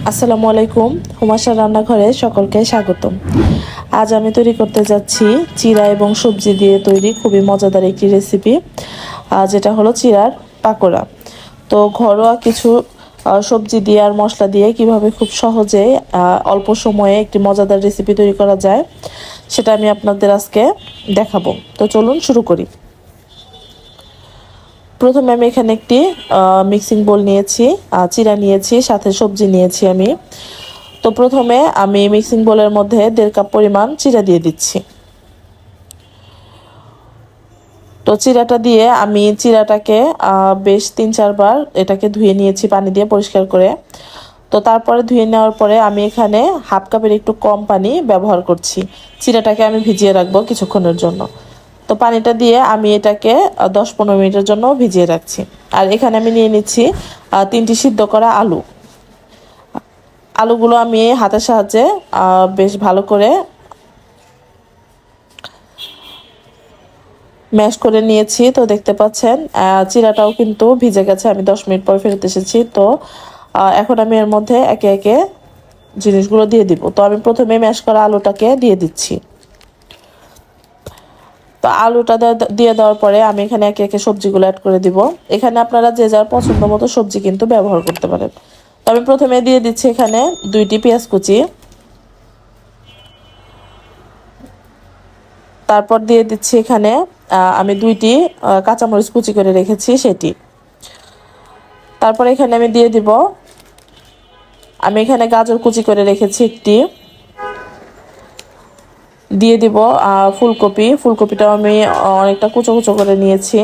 আসসালামু আলাইকুম। হুমাশা রান্নাঘরে সকলকে স্বাগতম। আজ আমি তৈরি করতে যাচ্ছি চিরা এবং সবজি দিয়ে তৈরি খুবই মজাদার একটি রেসিপি, যেটা হলো চিরার পাকোড়া। তো ঘরোয়া কিছু সবজি দিয়ে আর মশলা দিয়ে কিভাবে খুব সহজে অল্প সময়ে একটি মজাদার রেসিপি তৈরি করা যায় সেটা আমি আপনাদের আজকে দেখাবো। তো চলুন শুরু করি। প্রথমে আমি এখানে একটি মিক্সিং বোল নিয়েছি, চিরা নিয়েছি, সাথে সবজি নিয়েছি আমি। তো প্রথমে আমি মিক্সিং বোলের মধ্যে 1.5 কাপ পরিমাণ চিরা দিয়ে দিচ্ছি। তো চিরাটা দিয়ে আমি চিরাটাকে বেশ 3-4 বার এটাকে ধুয়ে নিয়েছি পানি দিয়ে পরিষ্কার করে। তো তারপরে ধুয়ে নেওয়ার পরে আমি এখানে 1/2 কাপের একটু কম পানি ব্যবহার করছি। চিরাটাকে আমি ভিজিয়ে রাখবো কিছুক্ষণের জন্য। তো পানিটা দিয়ে আমি এটাকে 10-15 মিনিটের জন্য ভিজিয়ে রাখছি। আর এখানে আমি নিয়ে নিচ্ছি 3টি সিদ্ধ করা আলু। আলুগুলো আমি হাতের সাহায্যে বেশ ভালো করে ম্যাশ করে নিয়েছি। তো দেখতে পাচ্ছেন চিরাটাও কিন্তু ভিজে গেছে। আমি 10 মিনিট পর ফেরত এসেছি। তো এখন আমি এর মধ্যে একে একে জিনিসগুলো দিয়ে দিব। তো আমি প্রথমে ম্যাশ করা আলুটাকে দিয়ে দিচ্ছি। তো আলুটা দিয়ে দেওয়ার পরে আমি এখানে একে একে সবজিগুলো অ্যাড করে দিব। এখানে আপনারা যে যার পছন্দ মতো সবজি কিন্তু ব্যবহার করতে পারেন। তো আমি প্রথমে দিয়ে দিচ্ছি এখানে 2টি পেঁয়াজ কুচি, তারপর দিয়ে দিচ্ছি এখানে আমি 2টি কাঁচামরিচ কুচি করে রেখেছি সেটি। তারপর এখানে আমি দিয়ে দিব, আমি এখানে গাজর কুচি করে রেখেছি একটি, দিয়ে দিব ফুলকপিটাও আমি অনেকটা কুচো কুচো করে নিয়েছি।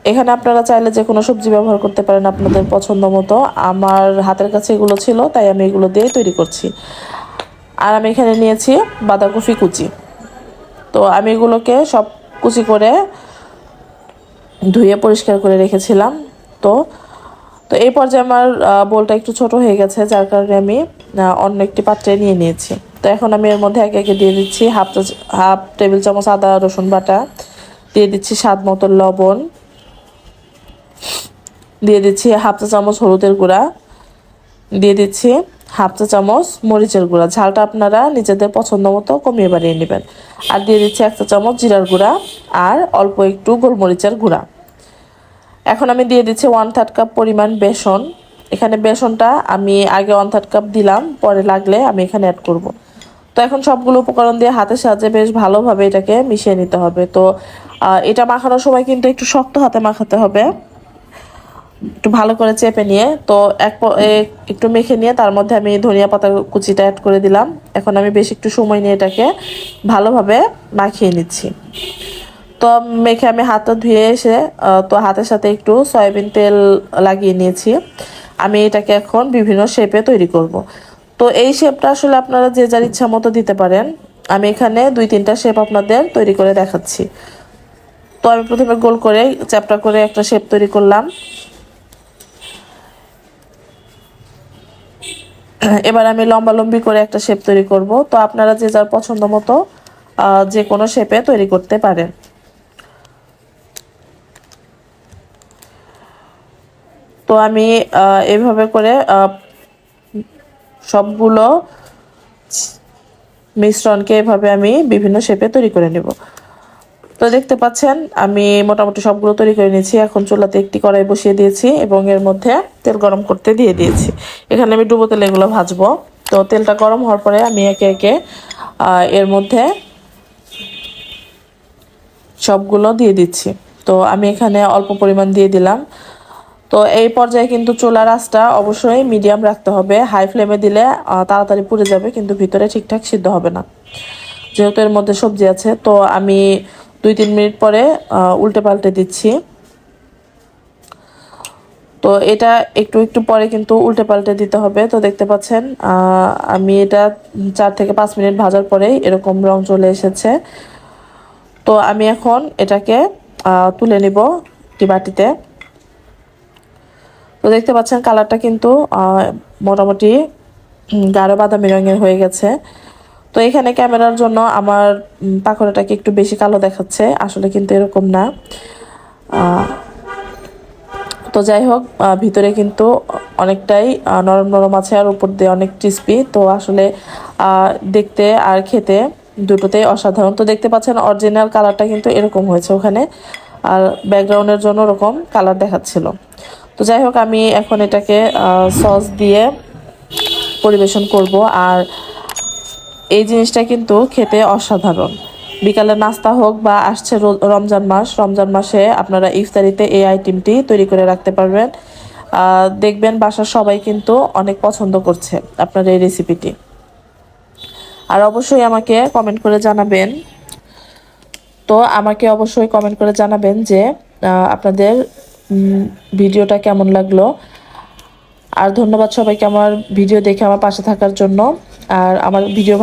এখানে আপনারা চাইলে যে কোনো সবজি ব্যবহার করতে পারেন আপনাদের পছন্দ মতো। আমার হাতের কাছে এগুলো ছিল তাই আমি এগুলো দিয়ে তৈরি করছি। আর আমি এখানে নিয়েছি বাঁধাকপি কুচি। তো আমি এগুলোকে সব কুচি করে ধুয়ে পরিষ্কার করে রেখেছিলাম। তো তো এই পর্যায়ে আমার বোলটা একটু ছোট হয়ে গেছে, যার কারণে আমি অন্য একটি পাত্রে নিয়ে নিয়েছি। তো এখন আমি এর মধ্যে একে একে দিয়ে দিচ্ছি হাফ টেবিল চামচ আদা রসুন বাটা, দিয়ে দিচ্ছি স্বাদ মতো লবণ, দিয়ে দিচ্ছি হাফ চা চামচ হলুদের গুঁড়া, দিয়ে দিচ্ছি হাফ চা চামচ মরিচের গুঁড়া। ঝালটা আপনারা নিজেদের পছন্দ মতো কমিয়ে বাড়িয়ে নেবেন। আর দিয়ে দিচ্ছি 1 চা চামচ জিরার গুঁড়া আর অল্প একটু গোলমরিচের গুঁড়া। এখন আমি দিয়ে দিচ্ছি 1/3 কাপ পরিমাণ বেসন। এখানে বেসনটা আমি আগে 1/3 কাপ দিলাম, পরে লাগলে আমি এখানে অ্যাড করব। তো এখন সবগুলো উপকরণ দিয়ে হাতের সাহায্যে বেশ ভালোভাবে এটাকে মিশিয়ে নিতে হবে। তো এটা মাখানোর সময় কিন্তু একটু শক্ত হাতে মাখাতে হবে, একটু ভালো করে চেপে নিয়ে। তো একটু মেখে নিয়ে তার মধ্যে আমি ধনিয়া পাতা কুচিটা অ্যাড করে দিলাম। এখন আমি বেশ একটু সময় নিয়ে এটাকে ভালোভাবে মাখিয়ে নিচ্ছি। তো মেখে আমি হাতটা ধুয়ে এসে তো হাতের সাথে একটু সয়াবিন তেল লাগিয়ে নিয়েছি। আমি এটাকে এখন বিভিন্ন শেপে তৈরি করব। তো এই শেপটা আসলে আপনারা যে যার ইচ্ছা মতো দিতে পারেন। আমি এখানে 2-3টা শেপ আপনাদের তৈরি করে দেখাচ্ছি। তো আমি প্রথমে গোল করে চ্যাপ্টা করে একটা শেপ তৈরি করলাম। এবার আমি লম্বালম্বি করে একটা শেপ তৈরি করব। তো আপনারা যে যার পছন্দ মতো যে কোনো শেপে তৈরি করতে পারেন। তো আমি এভাবে করে সবগুলো মিশ্রণকে এভাবে আমি বিভিন্ন শেপে তৈরি করে নেব। তো দেখতে পাচ্ছেন আমি মোটামুটি সবগুলো তৈরি করে নিয়েছি। এখন চুলাতে একটি কড়াই বসিয়ে দিয়েছি এবং এর মধ্যে তেল গরম করতে দিয়ে দিয়েছি। এখানে আমি ডুবো তেলে এগুলো ভাজবো। তো তেলটা গরম হওয়ার পরে আমি একে একে এর মধ্যে সবগুলো দিয়ে দিচ্ছি। তো আমি এখানে অল্প পরিমাণ দিয়ে দিলাম। তো এই পর্যায়ে কিন্তু চুলার আঁচটা অবশ্যই মিডিয়াম রাখতে হবে। হাই ফ্লেমে দিলে তাড়াতাড়ি পুড়ে যাবে, কিন্তু ভিতরে ঠিকঠাক সিদ্ধ হবে না, যেহেতু এর মধ্যে সবজি আছে। তো আমি 2-3 মিনিট পরে উল্টে পাল্টে দিচ্ছি। তো এটা একটু একটু পরে কিন্তু উল্টে পাল্টে দিতে হবে। তো দেখতে পাচ্ছেন আমি এটা 4 থেকে 5 মিনিট ভাজার পরেই এরকম রং চলে এসেছে। তো আমি এখন এটাকে তুলে নিব একটি বাটিতে। তো দেখতে পাচ্ছেন কালারটা কিন্তু মোটামুটি গাঢ় বাদামি রঙের হয়ে গেছে। তো এখানে ক্যামেরার জন্য আমার পাকোড়াটাকে একটু বেশি কালো দেখাচ্ছে, আসলে কিন্তু এরকম না। তো তো যাই হোক, ভিতরে কিন্তু অনেকটাই নরম নরম আছে আর উপর দিয়ে অনেক ক্রিস্পি। তো আসলে দেখতে আর খেতে দুটোতেই অসাধারণ। তো দেখতে পাচ্ছেন অরিজিনাল কালারটা কিন্তু এরকম হয়েছে ওখানে, আর ব্যাকগ্রাউন্ডের জন্য ওরকম কালার দেখাচ্ছিল। তো যাই হোক, আমি এখন এটাকে সস দিয়ে পরিবেশন করব। আর এই জিনিসটা কিন্তু খেতে অসাধারণ। বিকালের নাস্তা হোক বা আসছে রমজান মাসে আপনারা ইফতারিতে এই আইটেমটি তৈরি করে রাখতে পারবেন। দেখবেন বাসার সবাই কিন্তু অনেক পছন্দ করছে আপনার এই রেসিপিটি। আর অবশ্যই আমাকে কমেন্ট করে জানাবেন। তো আমাকে অবশ্যই কমেন্ট করে জানাবেন যে আপনাদের ভিডিওটা কেমন লাগলো। আর ধন্যবাদ সবাইকে আমার ভিডিও দেখে আমার পাশে থাকার জন্য। আর আমার ভিডিও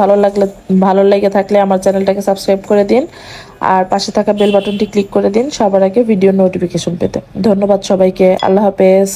ভালো লেগে থাকলে আমার চ্যানেলটাকে সাবস্ক্রাইব করে দিন, আর পাশে থাকা বেল বাটনটি ক্লিক করে দিন সবার আগে ভিডিও নোটিফিকেশন পেতে। ধন্যবাদ সবাইকে। আল্লাহ হাফেজ।